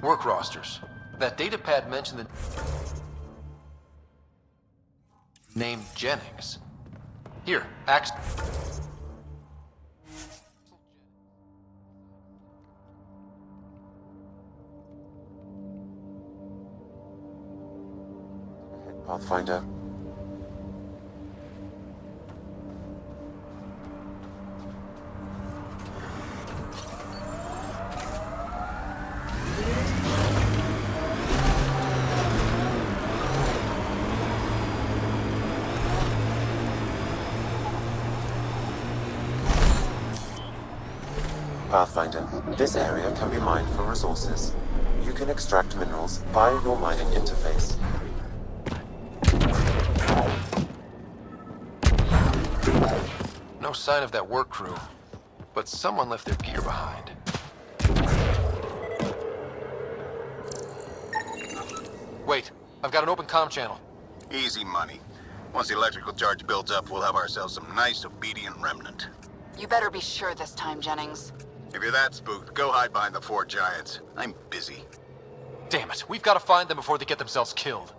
Work rosters. That datapad mentioned the name Jennings. Here, axe. Pathfinder. Pathfinder, this area can be mined for resources. You can extract minerals via your mining interface. No sign of that work crew, but someone left their gear behind. Wait, I've got an open comm channel. Easy money. Once the electrical charge builds up, we'll have ourselves some nice, obedient remnant. You better be sure this time, Jennings. If you're that spooked, go hide behind the 4 giants. I'm busy. Damn it, we've got to find them before they get themselves killed.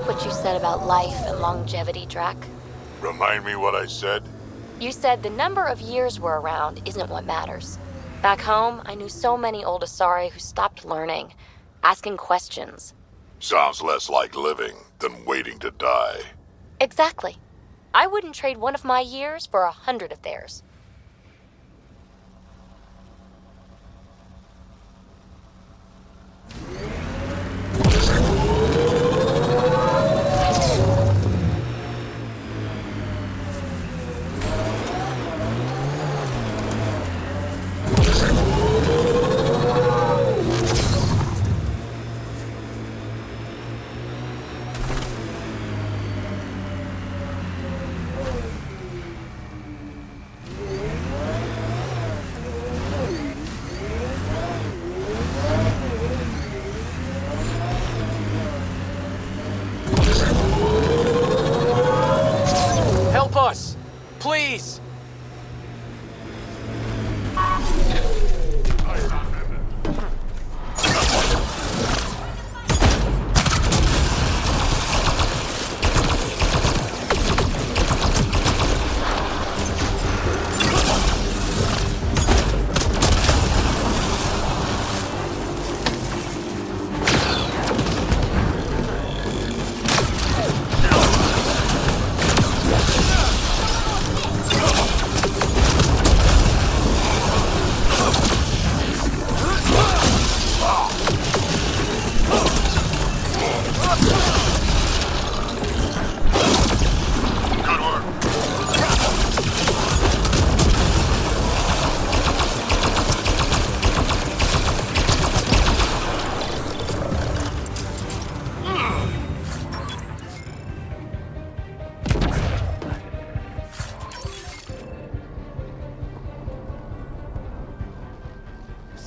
What you said about life and longevity, Drac. Remind me what I said? You said the number of years we're around isn't what matters. Back home, I knew so many old Asari who stopped learning, asking questions. Sounds less like living than waiting to die. Exactly. I wouldn't trade one of my years for 100 of theirs.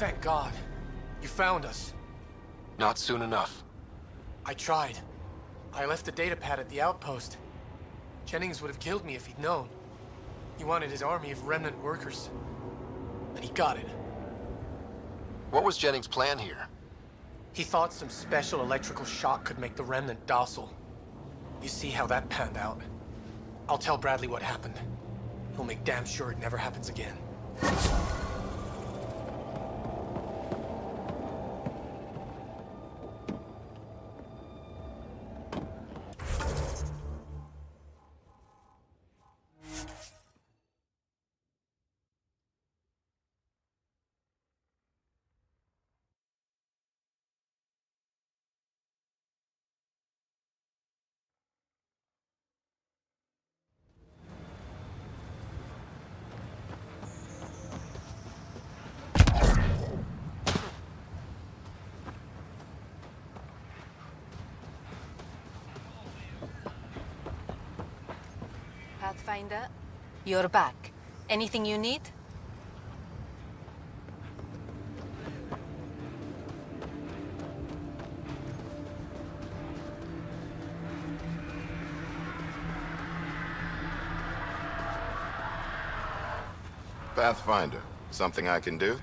Thank God. You found us. Not soon enough. I tried. I left the datapad at the outpost. Jennings would have killed me if he'd known. He wanted his army of remnant workers. And he got it. What was Jennings' plan here? He thought some special electrical shock could make the remnant docile. You see how that panned out. I'll tell Bradley what happened. He'll make damn sure it never happens again. Pathfinder, you're back. Anything you need? Pathfinder, something I can do?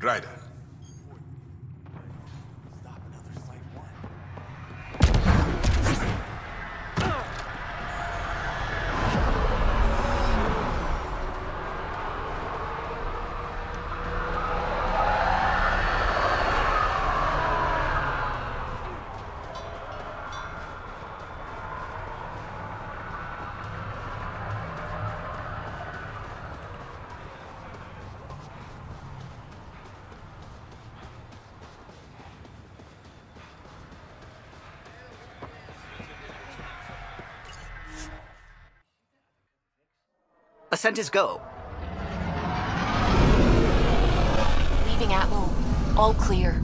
Ryder. Ascent is go. Leaving Atmo. All clear.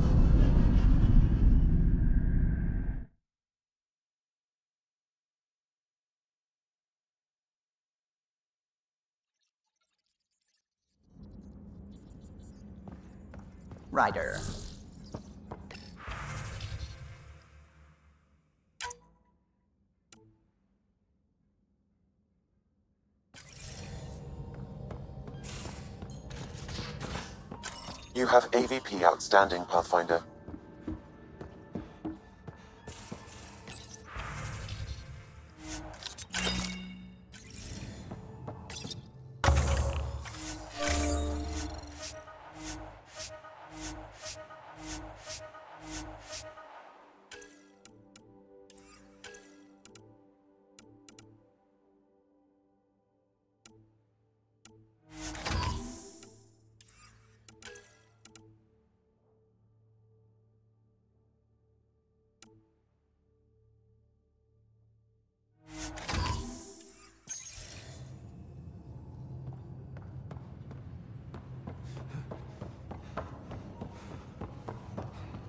Ryder. You have AVP outstanding, Pathfinder.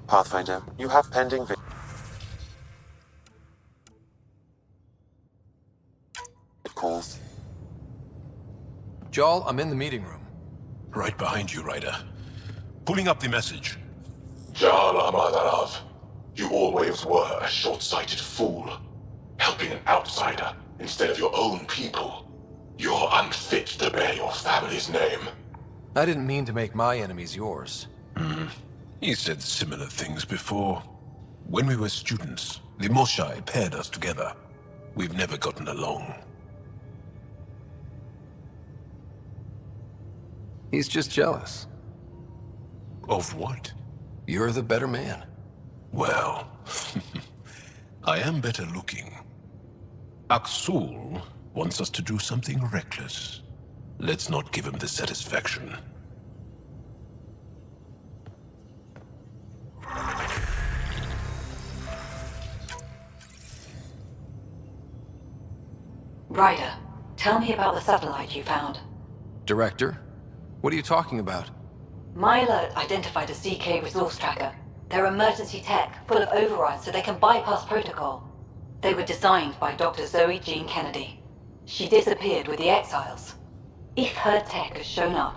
Pathfinder, you have pending calls. Jarl, I'm in the meeting room. Right behind you, Ryder. Pulling up the message. Jala Madarav, you always were a short-sighted fool. Helping an outsider instead of your own people. You're unfit to bear your family's name. I didn't mean to make my enemies yours. He said similar things before. When we were students, the Moshai paired us together. We've never gotten along. He's just jealous. Of what? You're the better man. Well, I am better looking. Aksul wants us to do something reckless. Let's not give him the satisfaction. Ryder, tell me about the satellite you found. Director? What are you talking about? My alert identified a CK resource tracker. They're emergency tech, full of overrides so they can bypass protocol. They were designed by Dr. Zoe Jean Kennedy. She disappeared with the Exiles. If her tech has shown up,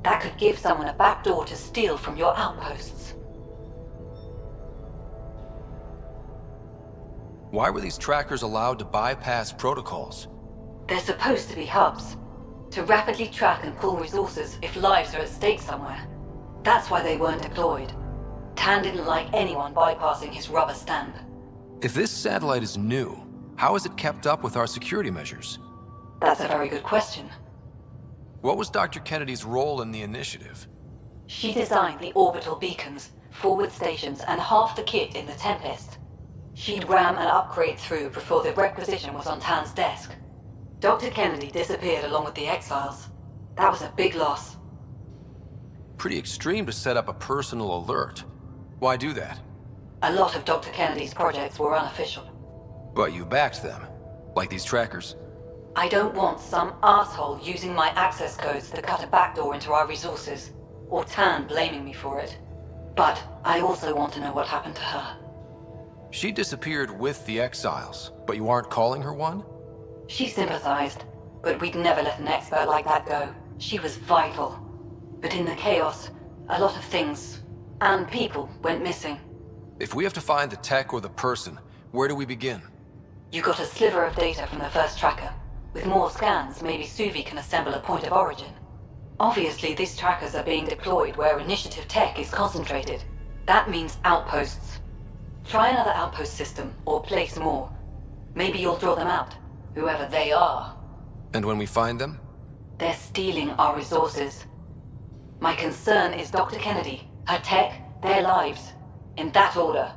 that could give someone a backdoor to steal from your outposts. Why were these trackers allowed to bypass protocols? They're supposed to be hubs, to rapidly track and pull resources if lives are at stake somewhere. That's why they weren't deployed. Tan didn't like anyone bypassing his rubber stamp. If this satellite is new, how is it kept up with our security measures? That's a very good question. What was Dr. Kennedy's role in the initiative? She designed the orbital beacons, forward stations, and half the kit in the Tempest. She'd ram an upgrade through before the requisition was on Tan's desk. Dr. Kennedy disappeared along with the Exiles. That was a big loss. Pretty extreme to set up a personal alert. Why do that? A lot of Dr. Kennedy's projects were unofficial. But you backed them, like these trackers. I don't want some asshole using my access codes to cut a backdoor into our resources, or Tan blaming me for it. But I also want to know what happened to her. She disappeared with the Exiles, but you aren't calling her one? She sympathized, but we'd never let an expert like that go. She was vital. But in the chaos, a lot of things, and people, went missing. If we have to find the tech or the person, where do we begin? You got a sliver of data from the first tracker. With more scans, maybe Suvi can assemble a point of origin. Obviously, these trackers are being deployed where initiative tech is concentrated. That means outposts. Try another outpost system, or place more. Maybe you'll draw them out, whoever they are. And when we find them? They're stealing our resources. My concern is Dr. Kennedy, her tech, their lives. In that order.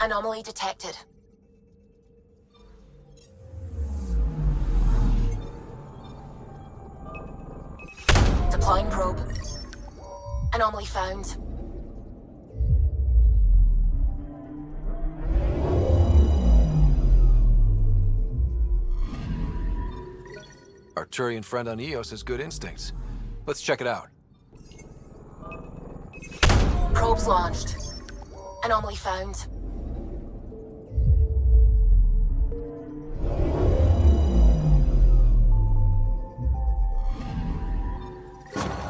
Anomaly detected. Deploying probe. Anomaly found. Turian friend on Eos has good instincts. Let's check it out. Probes launched. Anomaly found.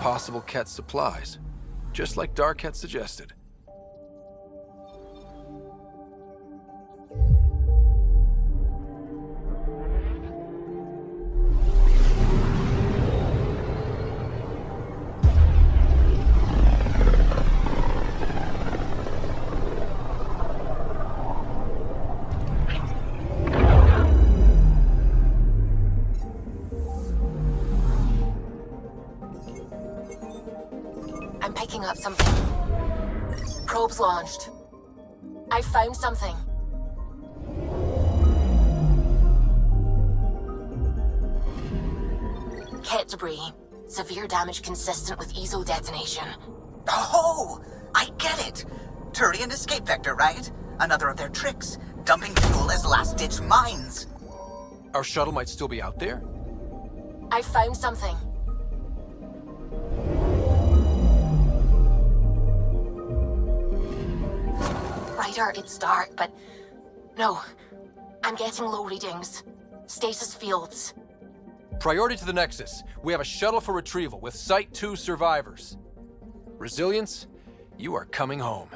Possible Ket supplies, just like Dark had suggested. I'm picking up something. Probes launched. I found something. Ket debris. Severe damage consistent with ESO detonation. Oh, I get it. Turian escape vector, right? Another of their tricks. Dumping fuel as last-ditch mines. Our shuttle might still be out there? I found something. Ryder, it's dark, but... No. I'm getting low readings. Stasis fields. Priority to the Nexus. We have a shuttle for retrieval with Site 2 survivors. Resilience, you are coming home.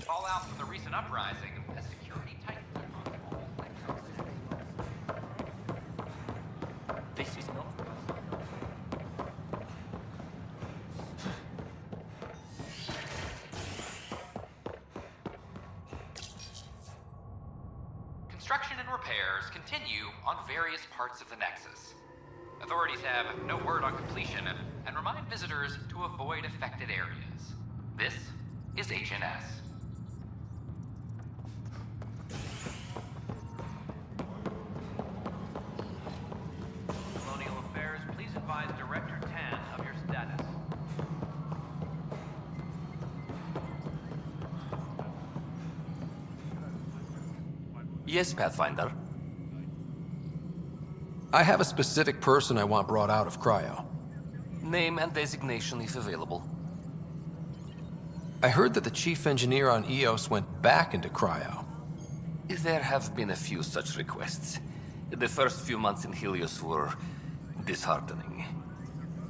Fallout from the recent uprising, a security titan. This is not. Construction and repairs continue on various parts of the Nexus. Authorities have no word on completion and remind visitors to avoid affected areas. This is HNS. Colonial Affairs, please advise Director Tan of your status. Yes, Pathfinder. I have a specific person I want brought out of cryo. Name and designation if available. I heard that the chief engineer on Eos went back into cryo. There have been a few such requests. The first few months in Helios were disheartening.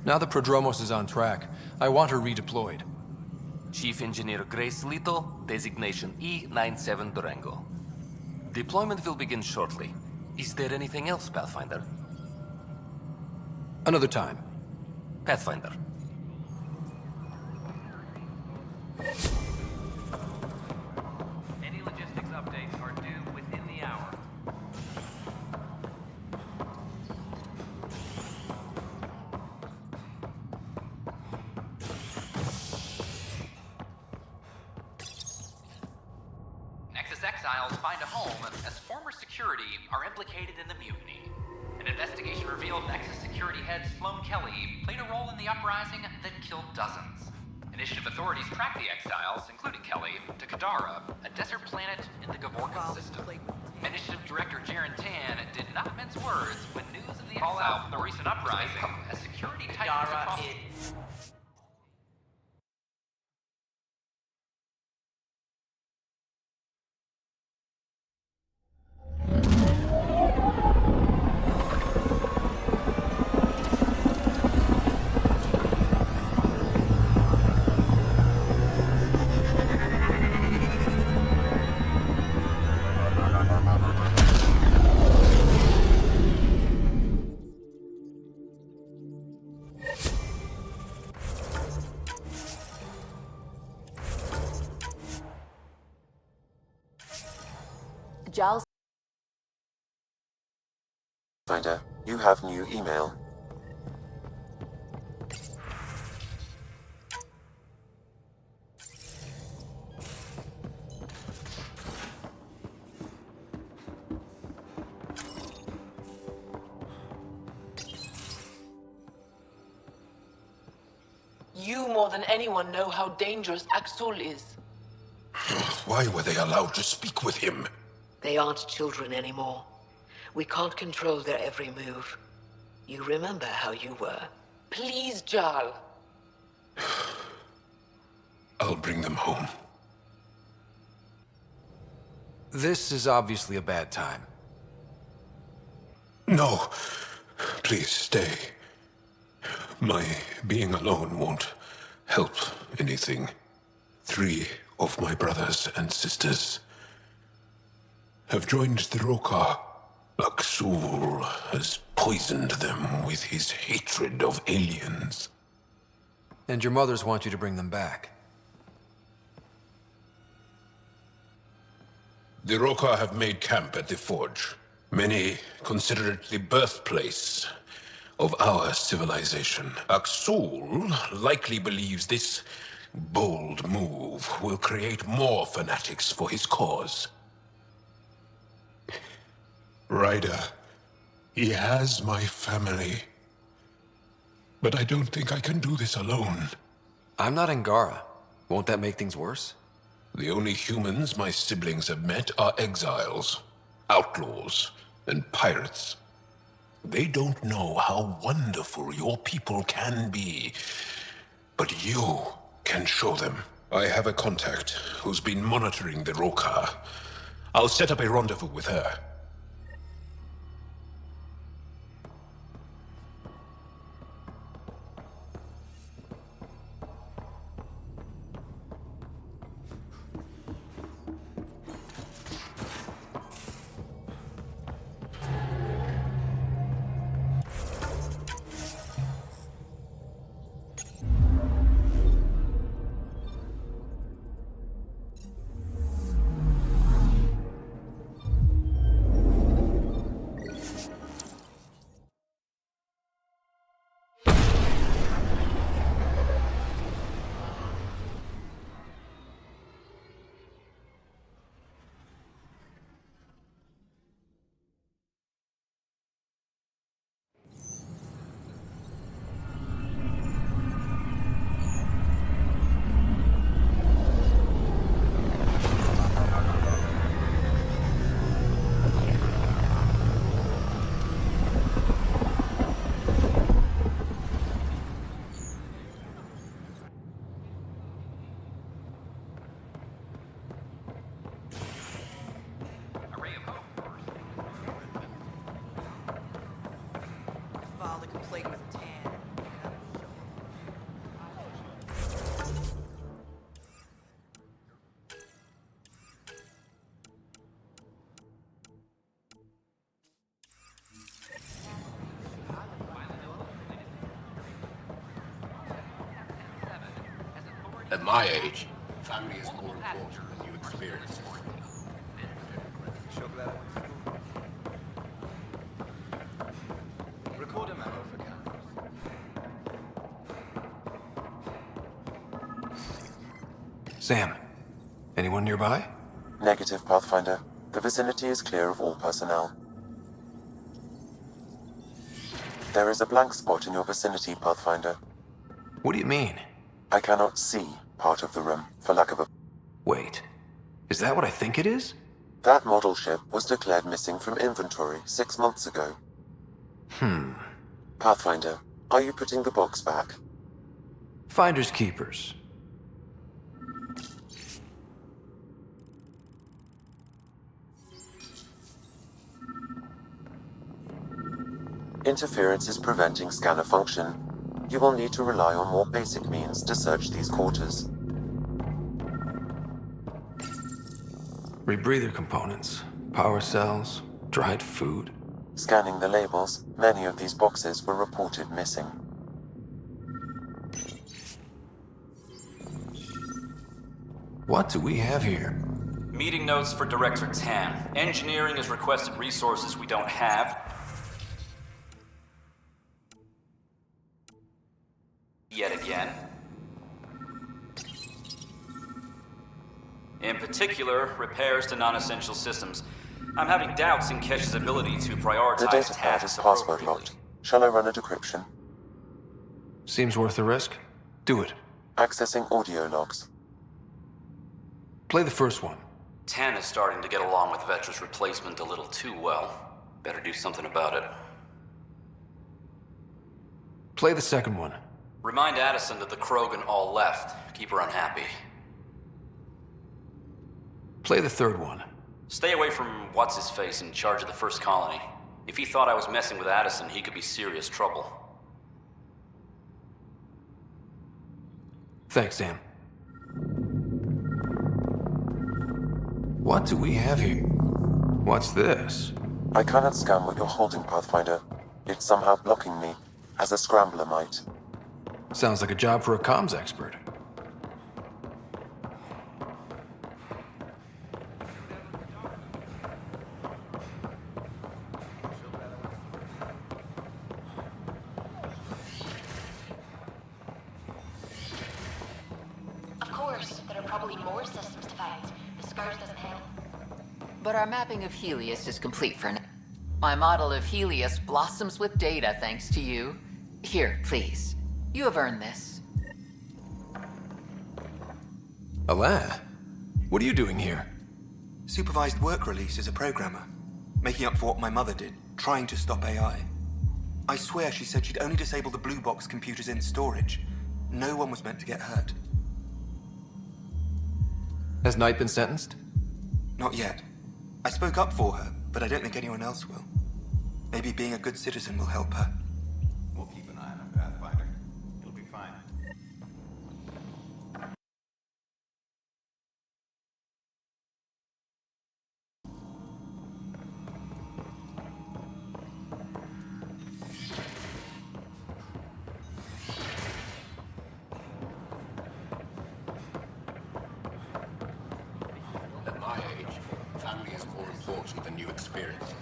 Now the Prodromos is on track. I want her redeployed. Chief Engineer Grace Lito, designation E97 Durango. Deployment will begin shortly. Is there anything else, Pathfinder? Another time. Pathfinder. Any logistics updates are due within the hour. Nexus Exile exiles find a home as former security are implicated in the mutiny. An investigation revealed Nexus security head Sloan Kelly played a role in the uprising that killed dozens. Initiative authorities tracked the exiles, including Kelly, to Kadara, a desert planet in the Gavorkan system. Initiative Director Jaren Tan did not mince words when news of the fallout from the recent uprising as security tightens across... Giles. Finder, you have new email. You more than anyone know how dangerous Axul is. Why were they allowed to speak with him? They aren't children anymore. We can't control their every move. You remember how you were. Please, Jarl. I'll bring them home. This is obviously a bad time. No. Please stay. My being alone won't help anything. 3 of my brothers and sisters have joined the Roka. Axul has poisoned them with his hatred of aliens. And your mothers want you to bring them back. The Roka have made camp at the Forge. Many consider it the birthplace of our civilization. Axul likely believes this bold move will create more fanatics for his cause. Ryder, he has my family. But I don't think I can do this alone. I'm not Angara. Won't that make things worse? The only humans my siblings have met are exiles, outlaws, and pirates. They don't know how wonderful your people can be, but you can show them. I have a contact who's been monitoring the Roka. I'll set up a rendezvous with her. At my age, family is more important than you experience. Record a memo for cameras. Sam, anyone nearby? Negative, Pathfinder. The vicinity is clear of all personnel. There is a blank spot in your vicinity, Pathfinder. What do you mean? I cannot see part of the room, for lack of a... Wait. Is that what I think it is? That model ship was declared missing from inventory 6 months ago. Pathfinder, are you putting the box back? Finders keepers. Interference is preventing scanner function. You will need to rely on more basic means to search these quarters. Rebreather components, power cells, dried food. Scanning the labels, many of these boxes were reported missing. What do we have here? Meeting notes for Director Tam. Engineering has requested resources we don't have. Yet again. In particular, repairs to non-essential systems. I'm having doubts in Kesh's ability to prioritize The data pad tasks is password appropriately. locked. Shall I run a decryption? Seems worth the risk. Do it. Accessing audio logs. Play the first one. Tan is starting to get along with Vetra's replacement a little too well. Better do something about it. Play the second one. Remind Addison that the Krogan all left. Keep her unhappy. Play the third one. Stay away from what's-his-face in charge of the first colony. If he thought I was messing with Addison, he could be serious trouble. Thanks, Sam. What do we have here? What's this? I cannot scan what you're holding, Pathfinder. It's somehow blocking me, as a scrambler might. Sounds like a job for a comms expert. Of course, there are probably more systems to find. The Scourge doesn't help. But our mapping of Helios is complete for now. My model of Helios blossoms with data thanks to you. Here, please. You have earned this. Alain, what are you doing here? Supervised work release as a programmer. Making up for what my mother did, trying to stop AI. I swear she said she'd only disable the blue box computers in storage. No one was meant to get hurt. Has Knight been sentenced? Not yet. I spoke up for her, but I don't think anyone else will. Maybe being a good citizen will help her. We'll keep an eye on him, Pathfinder. He'll be fine. At my age, family is more important than new experiences.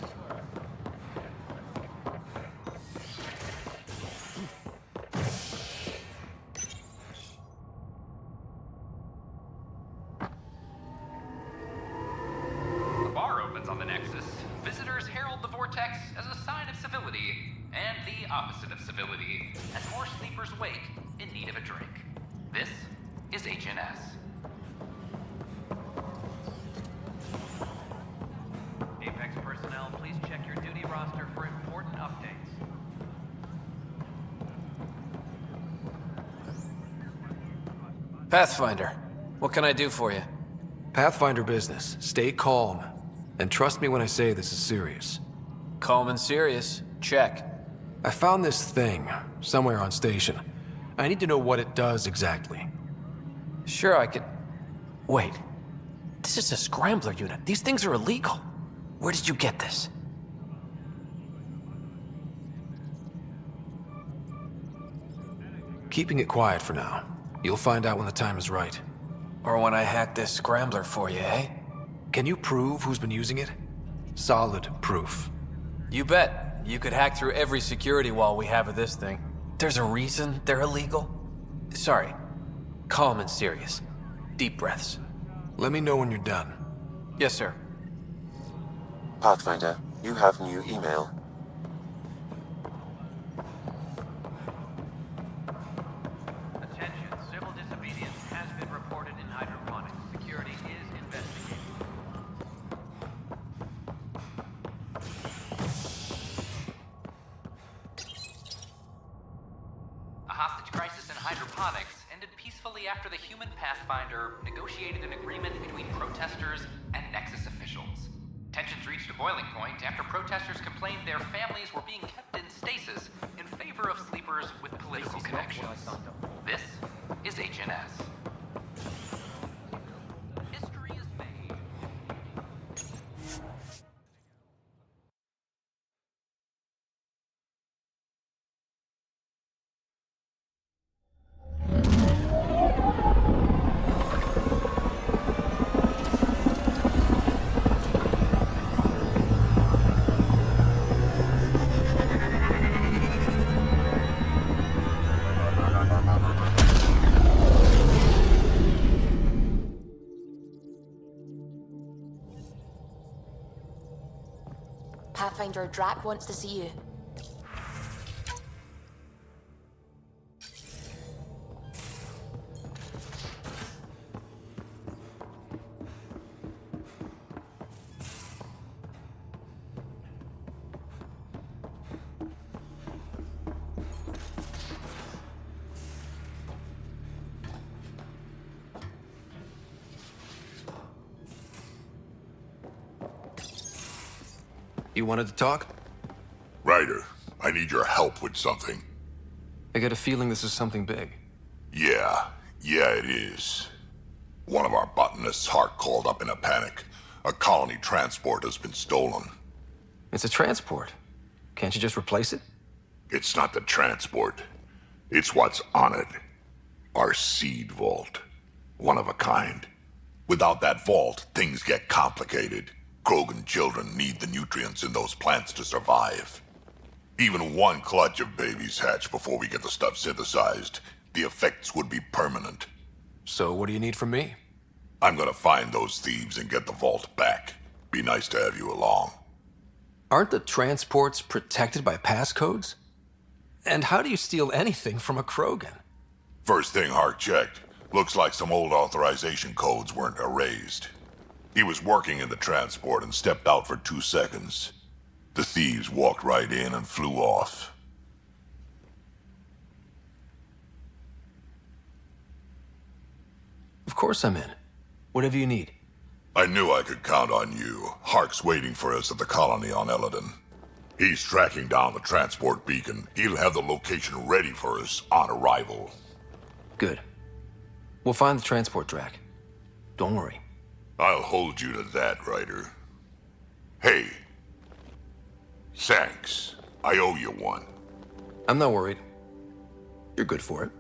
The bar opens on the Nexus. Visitors herald the vortex as a sign of civility, and the opposite of civility, as more sleepers wake in need of a drink. This is HNS. Apex personnel, please check your duty roster for important updates. Pathfinder, what can I do for you? Pathfinder business. Stay calm. And trust me when I say this is serious. Calm and serious. Check. I found this thing somewhere on station. I need to know what it does exactly. Sure, I can... Wait. This is a scrambler unit. These things are illegal. Where did you get this? Keeping it quiet for now. You'll find out when the time is right. Or when I hack this scrambler for you, eh? Can you prove who's been using it? Solid proof. You bet. You could hack through every security wall we have of this thing. There's a reason they're illegal. Sorry. Calm and serious. Deep breaths. Let me know when you're done. Yes, sir. Pathfinder, you have new email. Attention, civil disobedience has been reported in hydroponics. Security is investigating. A hostage crisis in hydroponics ended peacefully after the human Pathfinder negotiated an agreement between protesters and Nexus officials. Tensions reached a boiling point after protesters complained their families were being kept in stasis in favor of sleepers with political connections. This is HNS. History is made. Pathfinder, Drac wants to see you. You wanted to talk? Ryder, I need your help with something. I get a feeling this is something big. Yeah, it is. One of our botanists, Hark, called up in a panic. A colony transport has been stolen. It's a transport. Can't you just replace it? It's not the transport. It's what's on it. Our seed vault. One of a kind. Without that vault, things get complicated. Krogan children need the nutrients in those plants to survive. Even one clutch of babies hatch before we get the stuff synthesized. The effects would be permanent. So what do you need from me? I'm gonna find those thieves and get the vault back. Be nice to have you along. Aren't the transports protected by passcodes? And how do you steal anything from a Krogan? First thing Hark checked. Looks like some old authorization codes weren't erased. He was working in the transport and stepped out for 2 seconds. The thieves walked right in and flew off. Of course I'm in. Whatever you need. I knew I could count on you. Hark's waiting for us at the colony on Eladon. He's tracking down the transport beacon. He'll have the location ready for us on arrival. Good. We'll find the transport track. Don't worry. I'll hold you to that, Ryder. Hey. Thanks. I owe you one. I'm not worried. You're good for it.